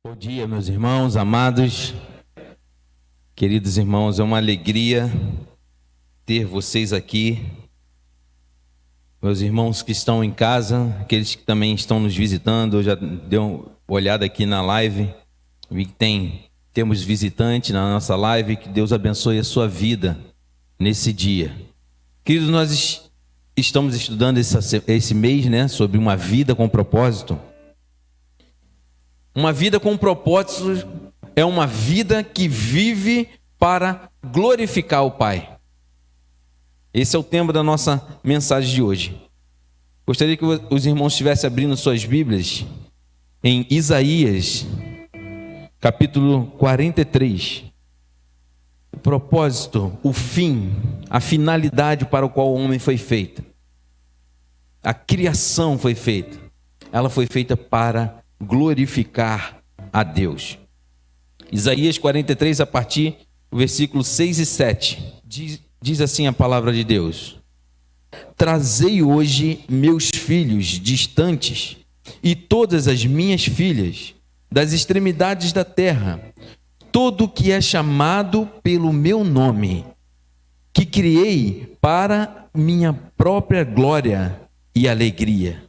Bom dia, meus irmãos amados, queridos irmãos, é uma alegria ter vocês aqui, meus irmãos que estão em casa, aqueles que também estão nos visitando. Eu já dei uma olhada aqui na live, vi que temos visitante na nossa live. Que Deus abençoe a sua vida nesse dia. Queridos, nós estamos estudando esse mês, né, sobre uma vida com propósito. Uma vida com propósito é uma vida que vive para glorificar o Pai. Esse é o tema da nossa mensagem de hoje. Gostaria que os irmãos estivessem abrindo suas Bíblias em Isaías, capítulo 43. O propósito, o fim, a finalidade para o qual o homem foi feito. A criação foi feita. Ela foi feita para glorificar a Deus. Isaías 43, a partir do versículo 6 e 7, diz assim a palavra de Deus: Trazei hoje meus filhos distantes e todas as minhas filhas das extremidades da terra, todo o que é chamado pelo meu nome, que criei para minha própria glória e alegria,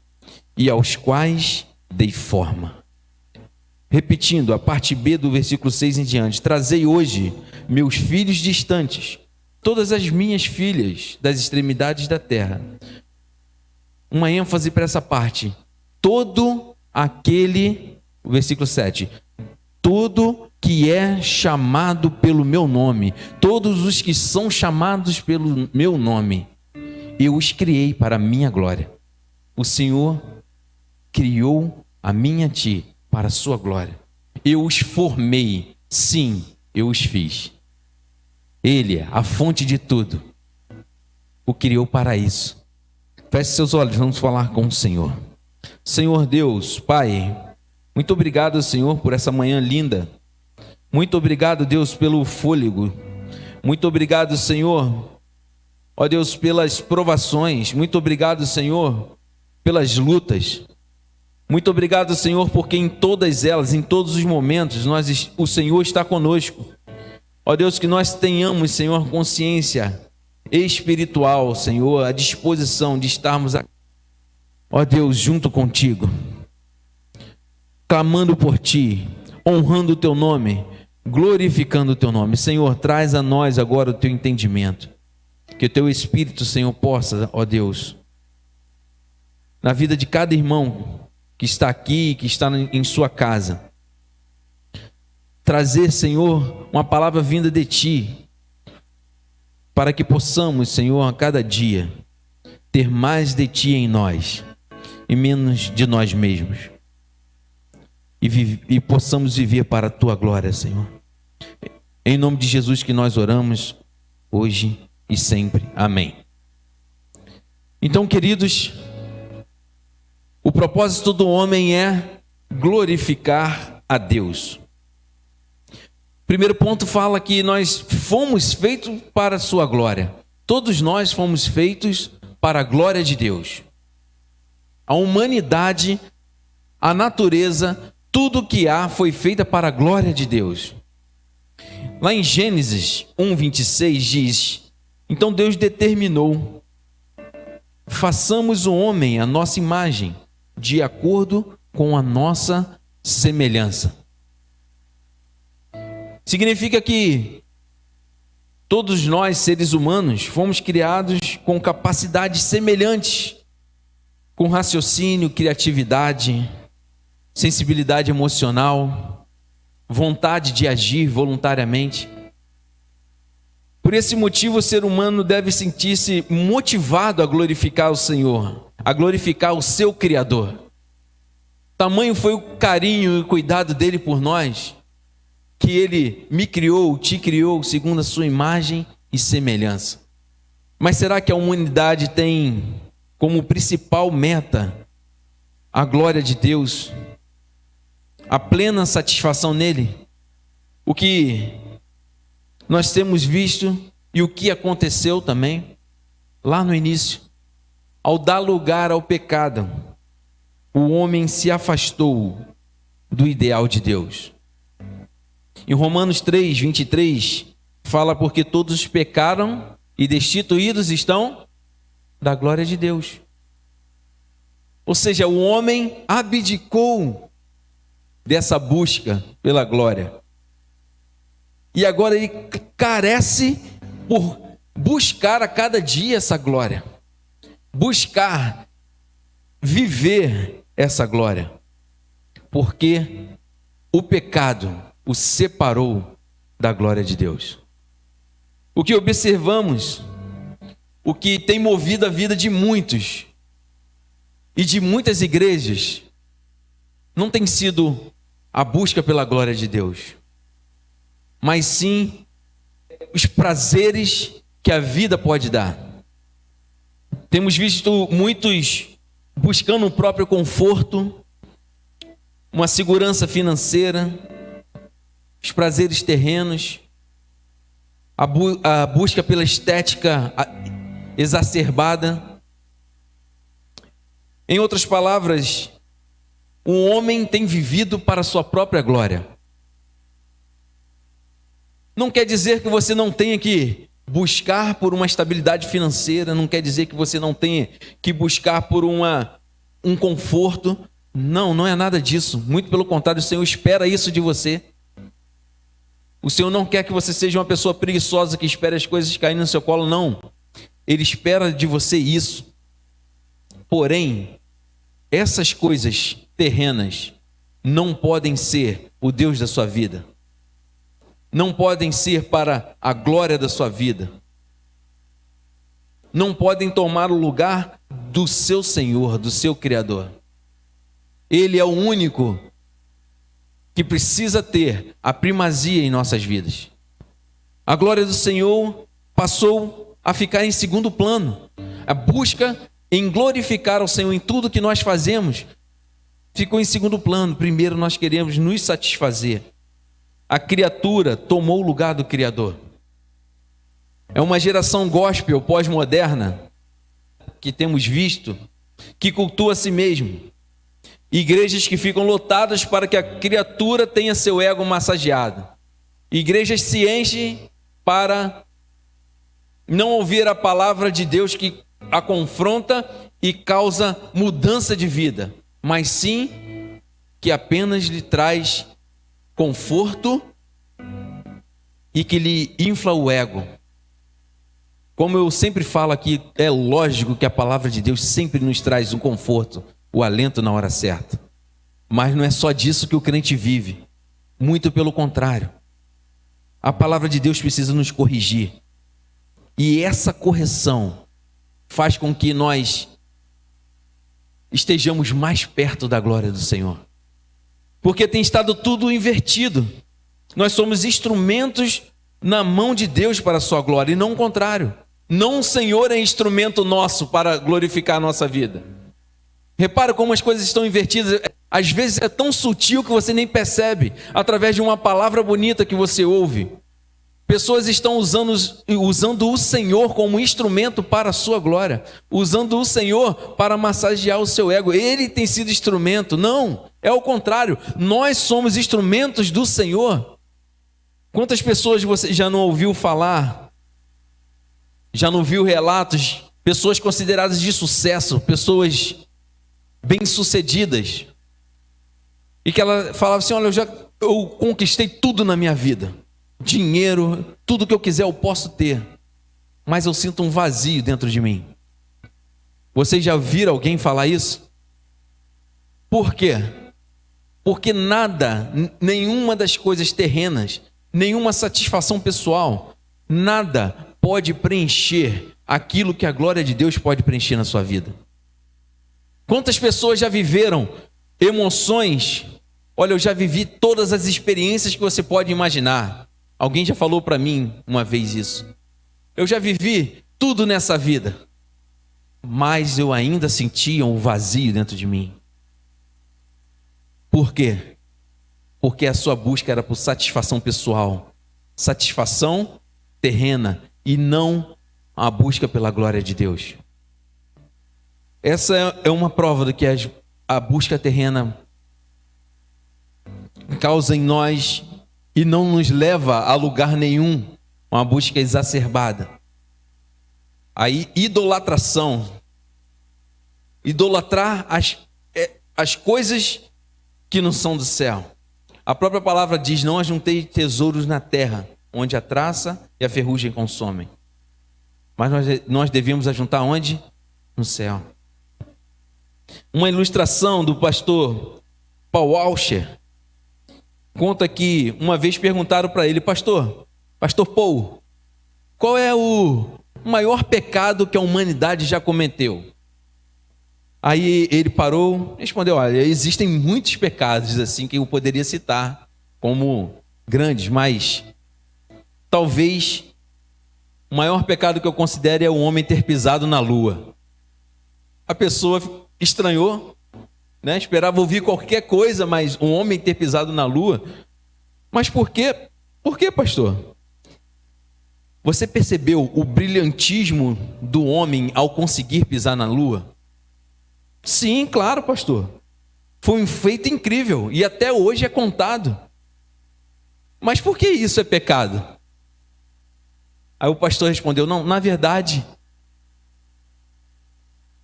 e aos quais dei forma. Repetindo a parte B do versículo 6 em diante: Trazei hoje meus filhos distantes, todas as minhas filhas das extremidades da terra. Uma ênfase para essa parte: todo aquele, o versículo 7, todo que é chamado pelo meu nome, todos os que são chamados pelo meu nome, eu os criei para a minha glória. O Senhor criou a mim e a ti para a sua glória. Eu os formei, sim, eu os fiz. Ele, a fonte de tudo, o criou para isso. Feche seus olhos, vamos falar com o Senhor. Senhor Deus, Pai, muito obrigado, Senhor, por essa manhã linda. Muito obrigado, Deus, pelo fôlego. Muito obrigado, Senhor, ó Deus, pelas provações. Muito obrigado, Senhor, pelas lutas. Muito obrigado, Senhor, porque em todas elas, em todos os momentos, o Senhor está conosco. Ó Deus, que nós tenhamos, Senhor, consciência espiritual, Senhor, a disposição de estarmos aqui, ó Deus, junto contigo, clamando por Ti, honrando o Teu nome, glorificando o Teu nome. Senhor, traz a nós agora o Teu entendimento, que o Teu Espírito, Senhor, possa, ó Deus, na vida de cada irmão que está aqui, que está em sua casa, trazer, Senhor, uma palavra vinda de Ti, para que possamos, Senhor, a cada dia, ter mais de Ti em nós, e menos de nós mesmos, e possamos viver para a Tua glória, Senhor. Em nome de Jesus que nós oramos, hoje e sempre. Amém. Então, queridos, o propósito do homem é glorificar a Deus. Primeiro ponto fala que nós fomos feitos para a sua glória. Todos nós fomos feitos para a glória de Deus. A humanidade, a natureza, tudo que há foi feita para a glória de Deus. Lá em Gênesis 1:26 diz: Então Deus determinou: façamos o homem à nossa imagem, de acordo com a nossa semelhança. Significa que todos nós, seres humanos, fomos criados com capacidades semelhantes, com raciocínio, criatividade, sensibilidade emocional, vontade de agir voluntariamente. Por esse motivo, o ser humano deve sentir-se motivado a glorificar o Senhor, a glorificar o seu Criador. Tamanho foi o carinho e o cuidado dele por nós, que ele me criou, te criou segundo a sua imagem e semelhança. Mas será que a humanidade tem como principal meta a glória de Deus, a plena satisfação nele? O que nós temos visto e o que aconteceu também lá no início, ao dar lugar ao pecado, o homem se afastou do ideal de Deus. Em Romanos 3, 23, fala porque todos pecaram e destituídos estão da glória de Deus. Ou seja, o homem abdicou dessa busca pela glória. E agora ele carece por buscar a cada dia essa glória. Buscar viver essa glória. Porque o pecado o separou da glória de Deus. O que observamos, o que tem movido a vida de muitos e de muitas igrejas, não tem sido a busca pela glória de Deus, mas sim os prazeres que a vida pode dar. Temos visto muitos buscando o próprio conforto, uma segurança financeira, os prazeres terrenos, a busca pela estética exacerbada. Em outras palavras, o homem tem vivido para a sua própria glória. Não quer dizer que você não tenha que buscar por uma estabilidade financeira, não quer dizer que você não tenha que buscar por um conforto. Não, não é nada disso. Muito pelo contrário, o Senhor espera isso de você. O Senhor não quer que você seja uma pessoa preguiçosa que espere as coisas caírem no seu colo, não. Ele espera de você isso. Porém, essas coisas terrenas não podem ser o Deus da sua vida. Não podem ser para a glória da sua vida. Não podem tomar o lugar do seu Senhor, do seu Criador. Ele é o único que precisa ter a primazia em nossas vidas. A glória do Senhor passou a ficar em segundo plano. A busca em glorificar ao Senhor em tudo que nós fazemos ficou em segundo plano. Primeiro nós queremos nos satisfazer. A criatura tomou o lugar do Criador. É uma geração gospel pós-moderna que temos visto, que cultua a si mesmo. Igrejas que ficam lotadas para que a criatura tenha seu ego massageado. Igrejas se enchem para não ouvir a palavra de Deus que a confronta e causa mudança de vida, mas sim que apenas lhe traz conforto e que lhe infla o ego. Como eu sempre falo aqui, é lógico que a palavra de Deus sempre nos traz um conforto, o alento na hora certa. Mas não é só disso que o crente vive. Muito pelo contrário. A palavra de Deus precisa nos corrigir. E essa correção faz com que nós estejamos mais perto da glória do Senhor. Porque tem estado tudo invertido. Nós somos instrumentos na mão de Deus para a sua glória, e não o contrário. Não o Senhor é instrumento nosso para glorificar a nossa vida. Repara como as coisas estão invertidas. Às vezes é tão sutil que você nem percebe, através de uma palavra bonita que você ouve. Pessoas estão usando o Senhor como instrumento para a sua glória, usando o Senhor para massagear o seu ego. Ele tem sido instrumento. Não, é o contrário. Nós somos instrumentos do Senhor. Quantas pessoas você já não ouviu falar, já não viu relatos, pessoas consideradas de sucesso, pessoas bem-sucedidas, e que ela falava assim: olha, eu conquistei tudo na minha vida, dinheiro, tudo que eu quiser eu posso ter, mas eu sinto um vazio dentro de mim. Vocês já viram alguém falar isso? Por quê? Porque nada, nenhuma das coisas terrenas, nenhuma satisfação pessoal, nada pode preencher aquilo que a glória de Deus pode preencher na sua vida. Quantas pessoas já viveram emoções? Olha, eu já vivi todas as experiências que você pode imaginar. Alguém já falou para mim uma vez isso. Eu já vivi tudo nessa vida, mas eu ainda sentia um vazio dentro de mim. Por quê? Porque a sua busca era por satisfação pessoal, satisfação terrena, e não a busca pela glória de Deus. Essa é uma prova de que a busca terrena causa em nós e não nos leva a lugar nenhum, uma busca exacerbada. A idolatração. Idolatrar as coisas que não são do céu. A própria palavra diz: não ajuntei tesouros na terra, onde a traça e a ferrugem consomem. Mas nós devíamos ajuntar onde? No céu. Uma ilustração do pastor Paul Washer conta que uma vez perguntaram para ele: pastor Paul, qual é o maior pecado que a humanidade já cometeu? Aí ele parou e respondeu: olha, existem muitos pecados assim que eu poderia citar como grandes, mas talvez o maior pecado que eu considero é o homem ter pisado na lua. A pessoa estranhou, né? Esperava ouvir qualquer coisa, mas um homem ter pisado na lua. Mas por quê? Por quê, pastor? Você percebeu o brilhantismo do homem ao conseguir pisar na lua? Sim, claro, pastor. Foi um feito incrível e até hoje é contado. Mas por que isso é pecado? Aí o pastor respondeu: não, na verdade,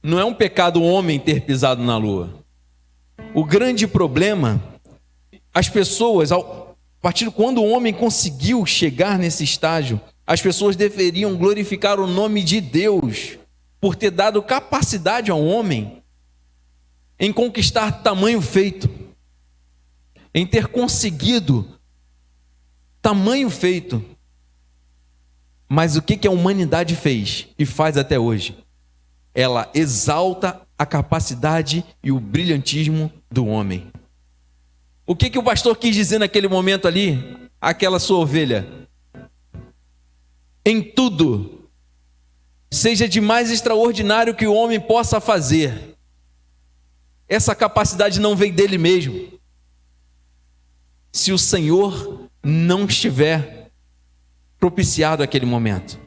não é um pecado o homem ter pisado na lua. O grande problema, as pessoas, a partir de quando o homem conseguiu chegar nesse estágio, as pessoas deveriam glorificar o nome de Deus por ter dado capacidade ao homem em conquistar tamanho feito, em ter conseguido tamanho feito. Mas o que a humanidade fez e faz até hoje? Ela exalta a capacidade e o brilhantismo do homem. O que o pastor quis dizer naquele momento ali? Aquela sua ovelha: em tudo, seja de mais extraordinário que o homem possa fazer, essa capacidade não vem dele mesmo, se o Senhor não estiver propiciado aquele momento.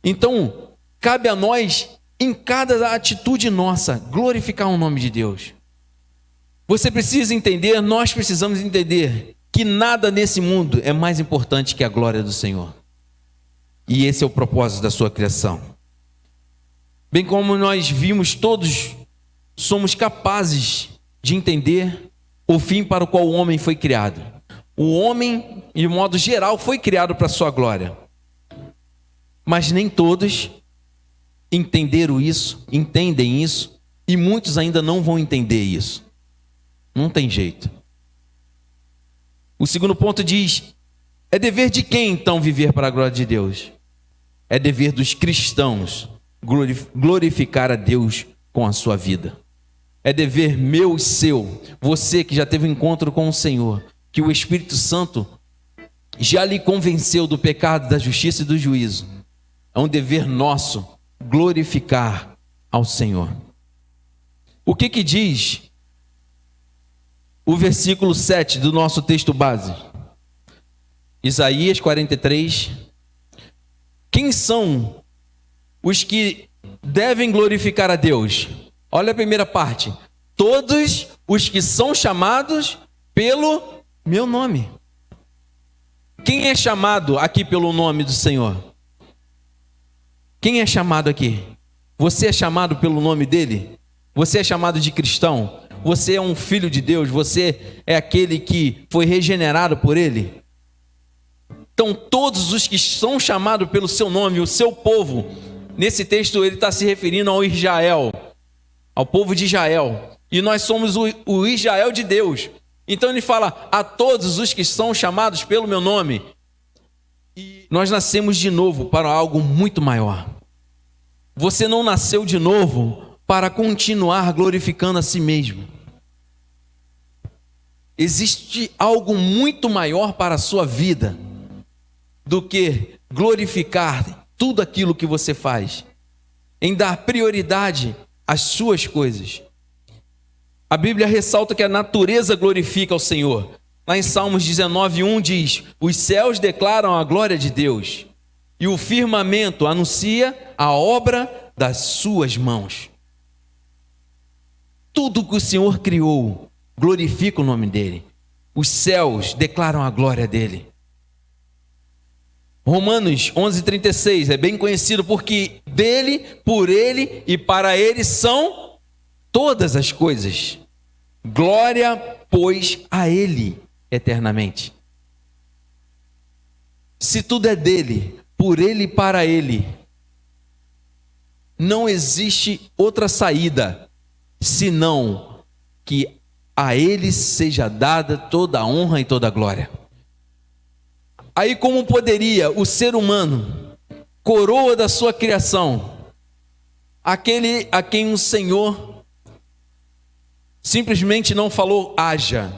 Então, cabe a nós, em cada atitude nossa, glorificar o nome de Deus. Você precisa entender, nós precisamos entender que nada nesse mundo é mais importante que a glória do Senhor. E esse é o propósito da sua criação. Bem como nós vimos, todos somos capazes de entender o fim para o qual o homem foi criado. O homem, de modo geral, foi criado para a sua glória. Mas nem todos entendem isso, e muitos ainda não vão entender isso. Não tem jeito. O segundo ponto diz: é dever de quem então viver para a glória de Deus? É dever dos cristãos glorificar a Deus com a sua vida. É dever meu e seu, você que já teve um encontro com o Senhor, que o Espírito Santo já lhe convenceu do pecado, da justiça e do juízo. É um dever nosso glorificar ao Senhor. O que diz o versículo 7 do nosso texto base? Isaías 43. Quem são os que devem glorificar a Deus? Olha a primeira parte: todos os que são chamados pelo meu nome. Quem é chamado aqui pelo nome do Senhor? Quem é chamado aqui? Você é chamado pelo nome dele? Você é chamado de cristão? Você é um filho de Deus? Você é aquele que foi regenerado por ele? Então, todos os que são chamados pelo seu nome, o seu povo, nesse texto ele está se referindo ao Israel, ao povo de Israel, e nós somos o Israel de Deus. Então ele fala: a todos os que são chamados pelo meu nome. E nós nascemos de novo para algo muito maior. Você não nasceu de novo para continuar glorificando a si mesmo. Existe algo muito maior para a sua vida do que glorificar tudo aquilo que você faz, em dar prioridade às suas coisas. A Bíblia ressalta que a natureza glorifica ao Senhor. Lá em Salmos 19:1 diz: os céus declaram a glória de Deus, e o firmamento anuncia a obra das suas mãos. Tudo que o Senhor criou glorificam o nome dele. Os céus declaram a glória dele. Romanos 11:36 é bem conhecido porque dele, por ele e para ele são todas as coisas. Glória, pois, a ele eternamente. Se tudo é dele, por ele e para ele, não existe outra saída, senão que a ele seja dada toda a honra e toda a glória. Aí como poderia o ser humano, coroa da sua criação, aquele a quem o Senhor simplesmente não falou haja,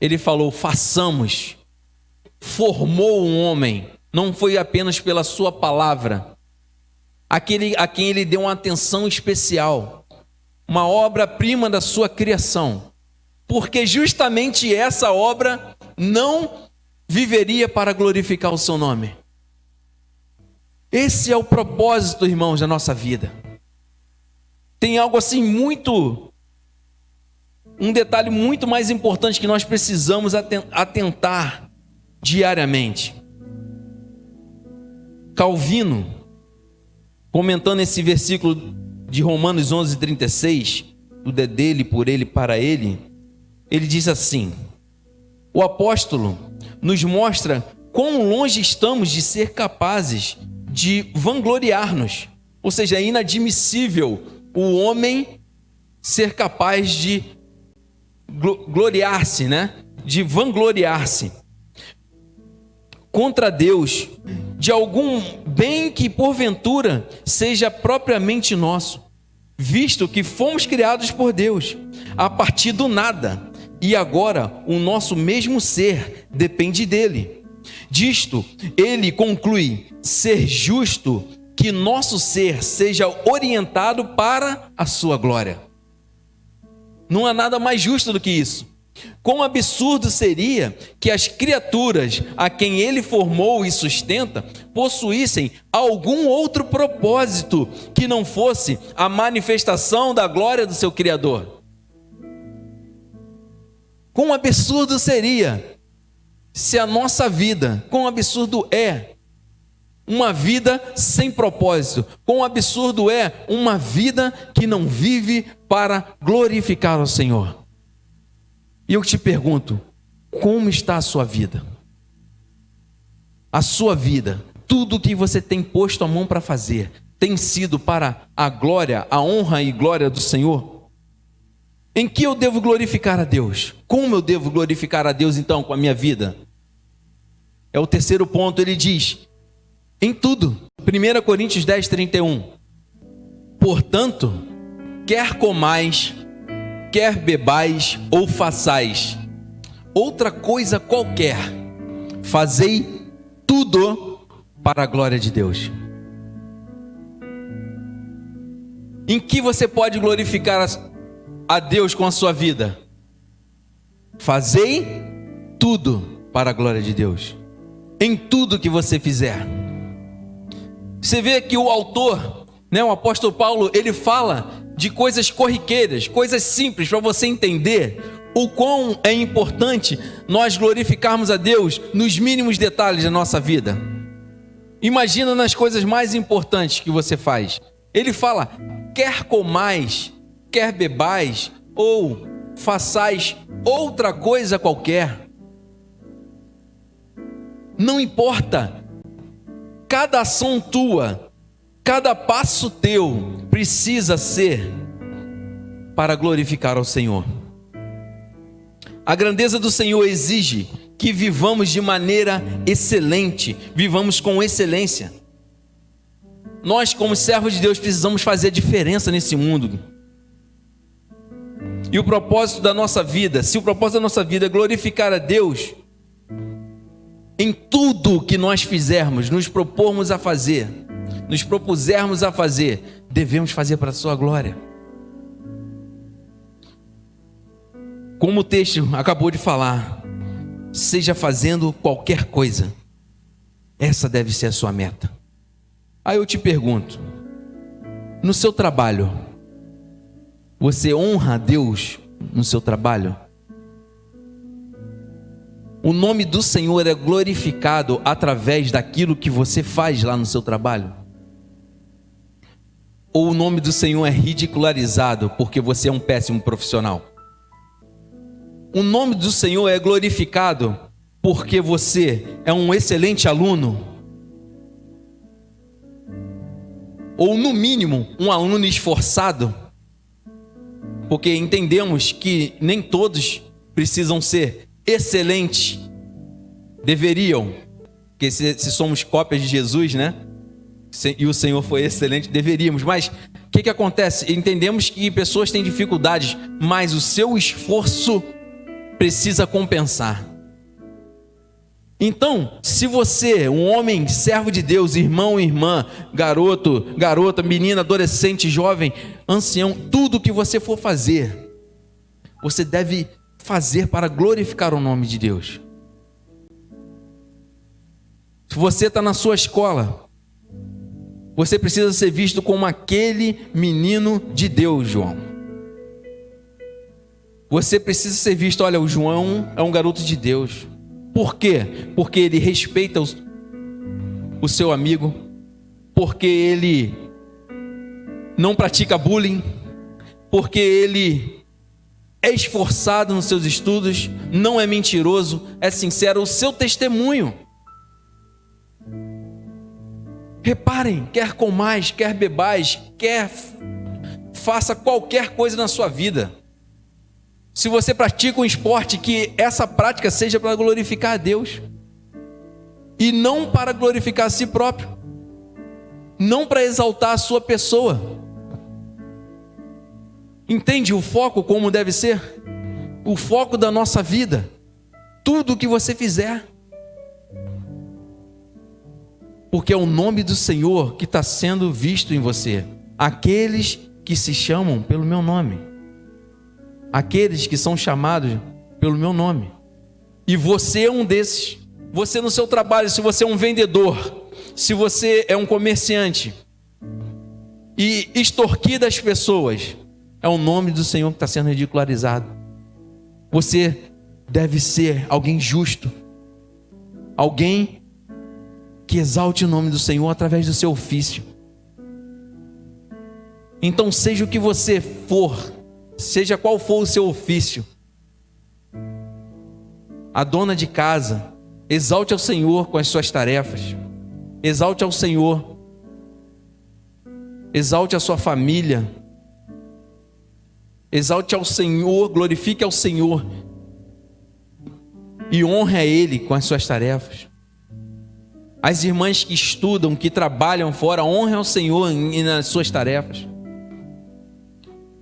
ele falou façamos, formou um homem, não foi apenas pela sua palavra, aquele a quem ele deu uma atenção especial, uma obra-prima da sua criação, porque justamente essa obra não viveria para glorificar o seu nome. Esse é o propósito, irmãos, da nossa vida. Tem algo assim um detalhe muito mais importante que nós precisamos atentar diariamente. Calvino, comentando esse versículo de Romanos 11:36, tudo é dele, por ele, para ele, ele diz assim: o apóstolo nos mostra quão longe estamos de ser capazes de vangloriar-nos. Ou seja, é inadmissível o homem ser capaz de gloriar-se, né? De vangloriar-se contra Deus de algum bem que porventura seja propriamente nosso, visto que fomos criados por Deus a partir do nada. E agora o nosso mesmo ser depende dele. Disto, ele conclui ser justo que nosso ser seja orientado para a sua glória. Não há nada mais justo do que isso. Quão absurdo seria que as criaturas a quem ele formou e sustenta possuíssem algum outro propósito que não fosse a manifestação da glória do seu Criador. Quão absurdo seria se a nossa vida, quão absurdo é uma vida sem propósito, quão absurdo é uma vida que não vive para glorificar ao Senhor. E eu te pergunto, como está a sua vida? A sua vida, tudo que você tem posto a mão para fazer, tem sido para a glória, a honra e glória do Senhor? Em que eu devo glorificar a Deus? Como eu devo glorificar a Deus então com a minha vida? É o terceiro ponto, ele diz, em tudo. 1 Coríntios 10:31. Portanto, quer comais, quer bebais ou façais outra coisa qualquer, fazei tudo para a glória de Deus. Em que você pode glorificar a Deus com a sua vida? Fazei tudo para a glória de Deus. Em tudo que você fizer. Você vê que o autor, o apóstolo Paulo, ele fala de coisas corriqueiras, coisas simples para você entender o quão é importante nós glorificarmos a Deus nos mínimos detalhes da nossa vida. Imagina nas coisas mais importantes que você faz. Ele fala, quer comais, quer bebais ou façais outra coisa qualquer. Não importa, cada ação tua, cada passo teu precisa ser para glorificar ao Senhor. A grandeza do Senhor exige que vivamos de maneira excelente, vivamos com excelência. Nós, como servos de Deus, precisamos fazer a diferença nesse mundo. E o propósito da nossa vida, se o propósito da nossa vida é glorificar a Deus, em tudo que nós fizermos, nos propusermos a fazer, devemos fazer para a sua glória. Como o texto acabou de falar, seja fazendo qualquer coisa, essa deve ser a sua meta. Aí eu te pergunto, no seu trabalho, você honra a Deus no seu trabalho? O nome do Senhor é glorificado através daquilo que você faz lá no seu trabalho? Ou o nome do Senhor é ridicularizado porque você é um péssimo profissional? O nome do Senhor é glorificado porque você é um excelente aluno? Ou no mínimo, um aluno esforçado? Porque entendemos que nem todos precisam ser excelentes. Deveriam. Porque se somos cópias de Jesus, né? E o Senhor foi excelente, deveríamos. Mas o que acontece? Entendemos que pessoas têm dificuldades, mas o seu esforço precisa compensar. Então, se você, um homem, servo de Deus, irmão, irmã, garoto, garota, menina, adolescente, jovem, ancião, tudo que você for fazer, você deve fazer para glorificar o nome de Deus. Se você está na sua escola, você precisa ser visto como aquele menino de Deus, João. Você precisa ser visto, olha, o João é um garoto de Deus. Por quê? Porque ele respeita o seu amigo, porque ele não pratica bullying, porque ele é esforçado nos seus estudos, não é mentiroso, é sincero. O seu testemunho. Reparem, quer comais, quer bebais, quer faça qualquer coisa na sua vida. Se você pratica um esporte, que essa prática seja para glorificar a Deus e não para glorificar a si próprio, não para exaltar a sua pessoa. Entende o foco como deve ser? O foco da nossa vida, tudo o que você fizer, porque é o nome do Senhor que está sendo visto em você. Aqueles que se chamam pelo meu nome. Aqueles que são chamados pelo meu nome. E você é um desses. Você no seu trabalho, se você é um vendedor, se você é um comerciante e extorquir das pessoas, é o nome do Senhor que está sendo ridicularizado. Você deve ser alguém justo, alguém que exalte o nome do Senhor através do seu ofício. Então, seja o que você for, seja qual for o seu ofício, a dona de casa, exalte ao Senhor com as suas tarefas, exalte ao Senhor, exalte a sua família, exalte ao Senhor, glorifique ao Senhor e honre a Ele com as suas tarefas. As irmãs que estudam, que trabalham fora, honrem ao Senhor nas suas tarefas.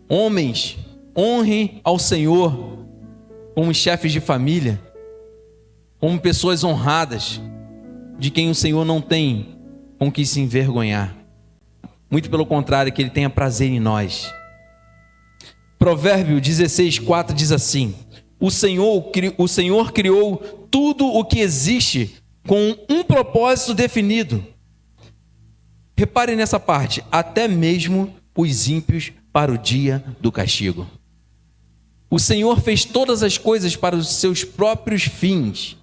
Homens, honrem ao Senhor como chefes de família, como pessoas honradas, de quem o Senhor não tem com que se envergonhar. Muito pelo contrário, que Ele tenha prazer em nós. Provérbio 16:4 diz assim: o Senhor criou tudo o que existe com um propósito definido. Reparem nessa parte, até mesmo os ímpios para o dia do castigo. O Senhor fez todas as coisas para os seus próprios fins.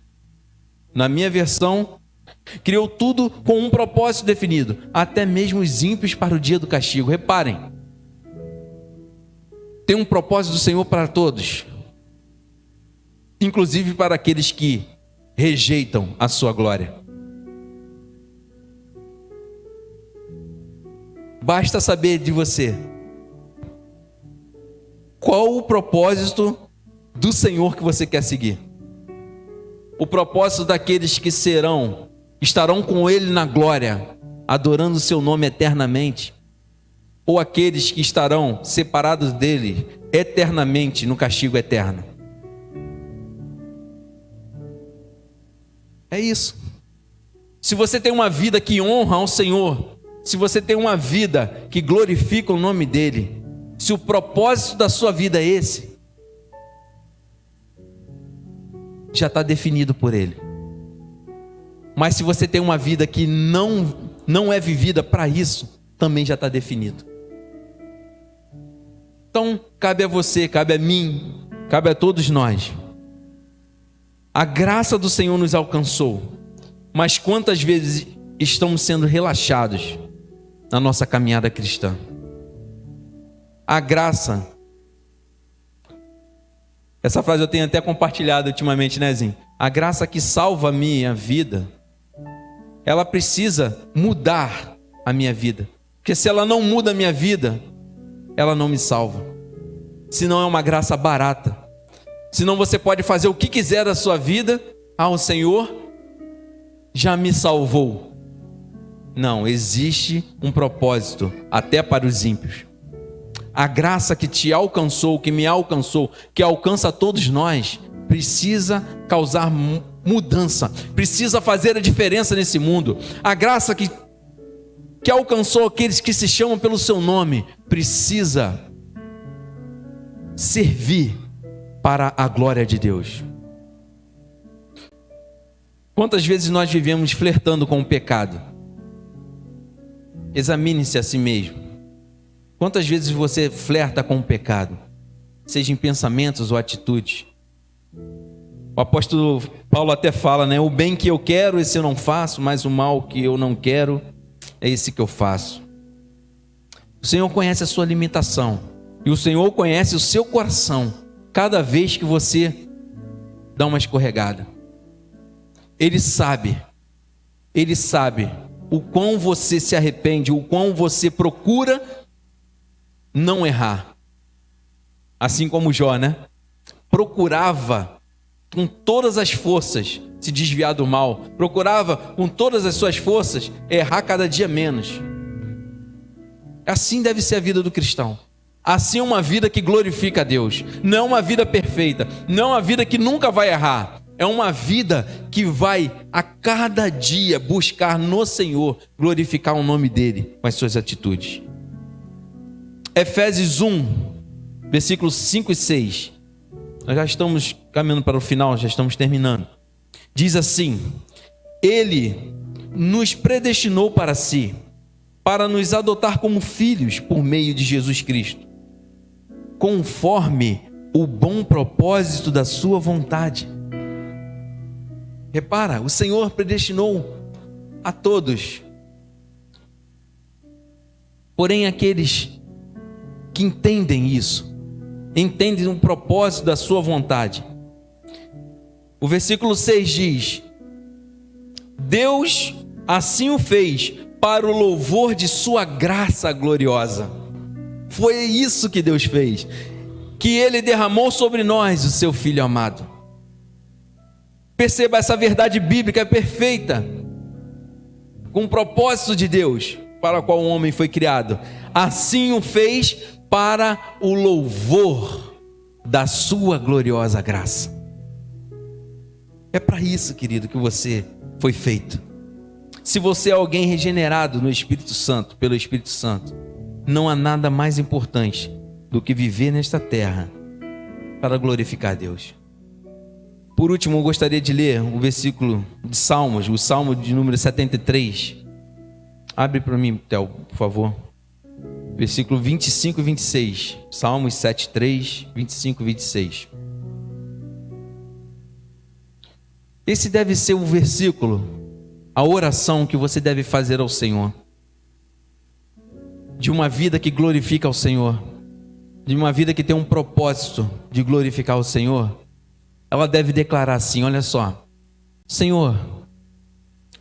Na minha versão, criou tudo com um propósito definido, até mesmo os ímpios para o dia do castigo. Reparem, tem um propósito do Senhor para todos, inclusive para aqueles que rejeitam a sua glória. Basta saber de você qual o propósito do Senhor que você quer seguir. O propósito daqueles que estarão com Ele na glória, adorando o seu nome eternamente, ou aqueles que estarão separados dele eternamente no castigo eterno. É isso. Se você tem uma vida que honra ao Senhor, se você tem uma vida que glorifica o nome dele, se o propósito da sua vida é esse, já está definido por ele. Mas se você tem uma vida que não é vivida para isso, também já está definido. Então, cabe a você, cabe a mim, cabe a todos nós. A graça do Senhor nos alcançou, mas quantas vezes estamos sendo relaxados na nossa caminhada cristã? A graça, essa frase eu tenho até compartilhado ultimamente, né, Zinho? A graça que salva a minha vida, ela precisa mudar a minha vida. Porque se ela não muda a minha vida, ela não me salva. Senão é uma graça barata. Senão você pode fazer o que quiser da sua vida. O Senhor já me salvou. Não, existe um propósito até para os ímpios. A graça que te alcançou, que me alcançou, que alcança a todos nós, precisa causar mudança, precisa fazer a diferença nesse mundo. A graça que alcançou aqueles que se chamam pelo seu nome, precisa servir para a glória de Deus. Quantas vezes nós vivemos flertando com o pecado? Examine-se a si mesmo. Quantas vezes você flerta com o pecado? Seja em pensamentos ou atitudes. O apóstolo Paulo até fala, né? O bem que eu quero, esse eu não faço, mas o mal que eu não quero, é esse que eu faço. O Senhor conhece a sua limitação. E o Senhor conhece o seu coração. Cada vez que você dá uma escorregada. Ele sabe o quão você se arrepende, o quão você procura não errar. Assim como Jó, né? Procurava com todas as forças se desviar do mal. Procurava com todas as suas forças errar cada dia menos. Assim deve ser a vida do cristão. Assim é uma vida que glorifica a Deus. Não é uma vida perfeita. Não é uma vida que nunca vai errar. É uma vida que vai a cada dia buscar no Senhor glorificar o nome dEle com as suas atitudes. Efésios 1, versículos 5 e 6. Nós já estamos caminhando para o final, já estamos terminando. Diz assim: Ele nos predestinou para si, para nos adotar como filhos por meio de Jesus Cristo, conforme o bom propósito da sua vontade. Repara, o Senhor predestinou a todos. Porém, aqueles que entendem isso, entendem o propósito da sua vontade. O versículo 6 diz: Deus assim o fez para o louvor de sua graça gloriosa. Foi isso que Deus fez, que Ele derramou sobre nós o seu Filho amado. Perceba, essa verdade bíblica é perfeita, com o propósito de Deus, para o qual o homem foi criado. Assim o fez para o louvor da sua gloriosa graça. É para isso, querido, que você foi feito. Se você é alguém regenerado no Espírito Santo, pelo Espírito Santo, não há nada mais importante do que viver nesta terra para glorificar a Deus. Por último, eu gostaria de ler o versículo de Salmos, o Salmo de número 73. Abre para mim, Theo, por favor. Versículo 25 e 26. Salmos 73, 25 e 26. Esse deve ser o versículo, a oração que você deve fazer ao Senhor. De uma vida que glorifica ao Senhor. De uma vida que tem um propósito de glorificar ao Senhor. Ela deve declarar assim, olha só: Senhor,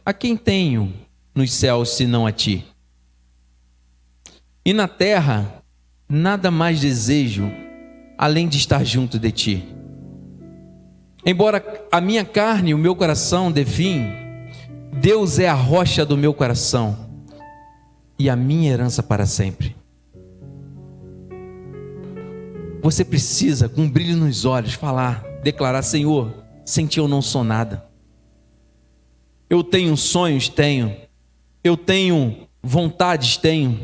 a quem tenho nos céus senão a Ti? E na terra, nada mais desejo, além de estar junto de Ti. Embora a minha carne e o meu coração dê fim, Deus é a rocha do meu coração e a minha herança para sempre. Você precisa, com um brilho nos olhos, falar, declarar: Senhor, sem Ti eu não sou nada. Eu tenho sonhos? Tenho. Eu tenho vontades? Tenho.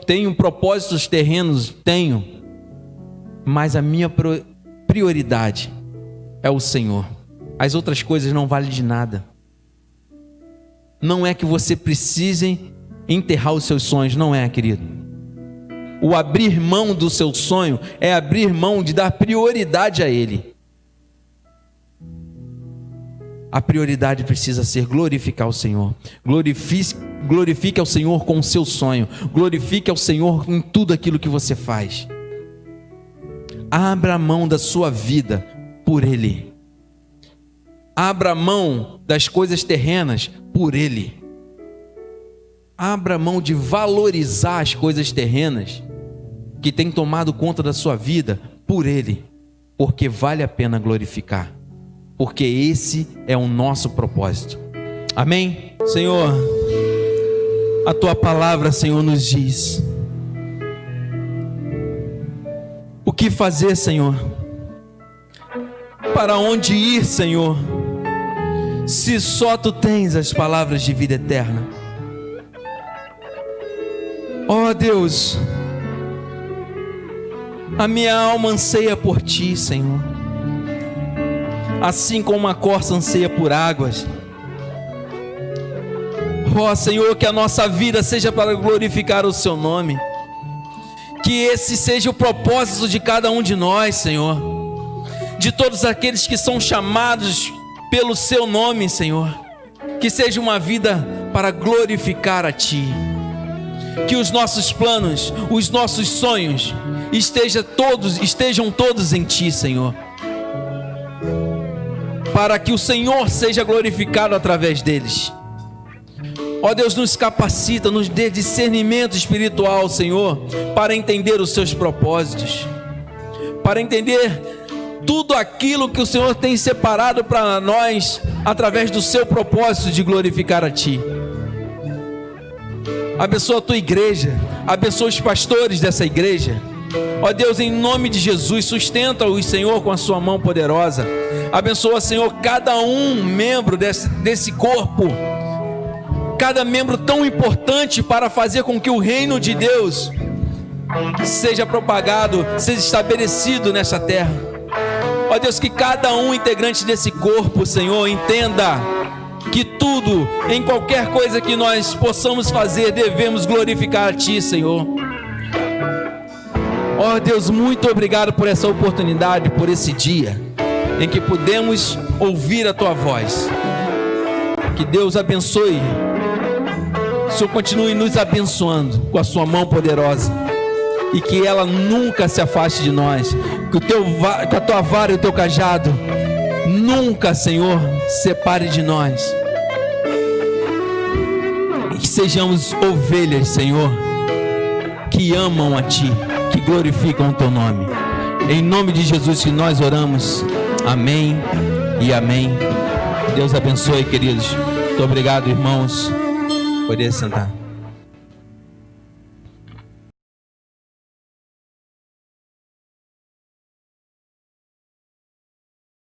Tenho propósitos terrenos? Tenho. Mas a minha prioridade é o Senhor. As outras coisas não valem de nada. Não é que você precise enterrar os seus sonhos, não é, querido. O abrir mão do seu sonho é abrir mão de dar prioridade a Ele. A prioridade precisa ser glorificar o Senhor. Glorifique ao Senhor com o seu sonho. Glorifique ao Senhor em tudo aquilo que você faz. Abra mão da sua vida por Ele. Abra mão das coisas terrenas por Ele. Abra mão de valorizar as coisas terrenas que têm tomado conta da sua vida por Ele, porque vale a pena glorificar, porque esse é o nosso propósito. Amém? Senhor, a Tua palavra, Senhor, nos diz o que fazer, Senhor, para onde ir, Senhor, se só Tu tens as palavras de vida eterna. Ó Deus, a minha alma anseia por Ti, Senhor, assim como uma corça anseia por águas. Ó Senhor, que a nossa vida seja para glorificar o Seu nome, que esse seja o propósito de cada um de nós, Senhor, de todos aqueles que são chamados pelo Seu nome, Senhor, que seja uma vida para glorificar a Ti, que os nossos planos, os nossos sonhos estejam todos em Ti, Senhor, para que o Senhor seja glorificado através deles. Ó Deus, nos capacita, nos dê discernimento espiritual, Senhor, para entender os Seus propósitos, para entender tudo aquilo que o Senhor tem separado para nós, através do Seu propósito de glorificar a Ti. Abençoa a Tua igreja, abençoa os pastores dessa igreja. Ó Deus, em nome de Jesus, sustenta-os, Senhor, com a Sua mão poderosa. Abençoa, Senhor, cada um membro desse corpo, cada membro tão importante para fazer com que o reino de Deus seja propagado, seja estabelecido nessa terra. Ó Deus, que cada um integrante desse corpo, Senhor, entenda que tudo, em qualquer coisa que nós possamos fazer, devemos glorificar a Ti, Senhor. Ó Deus, muito obrigado por essa oportunidade, por esse dia em que pudemos ouvir a Tua voz. Que Deus abençoe. O Senhor continue nos abençoando com a Sua mão poderosa, e que ela nunca se afaste de nós, que a Tua vara e o Teu cajado nunca, Senhor, separe de nós, e que sejamos ovelhas, Senhor, que amam a Ti, que glorificam o Teu nome. Em nome de Jesus que nós oramos. Amém e amém. Deus abençoe, queridos. Muito obrigado, irmãos. Poder sentar.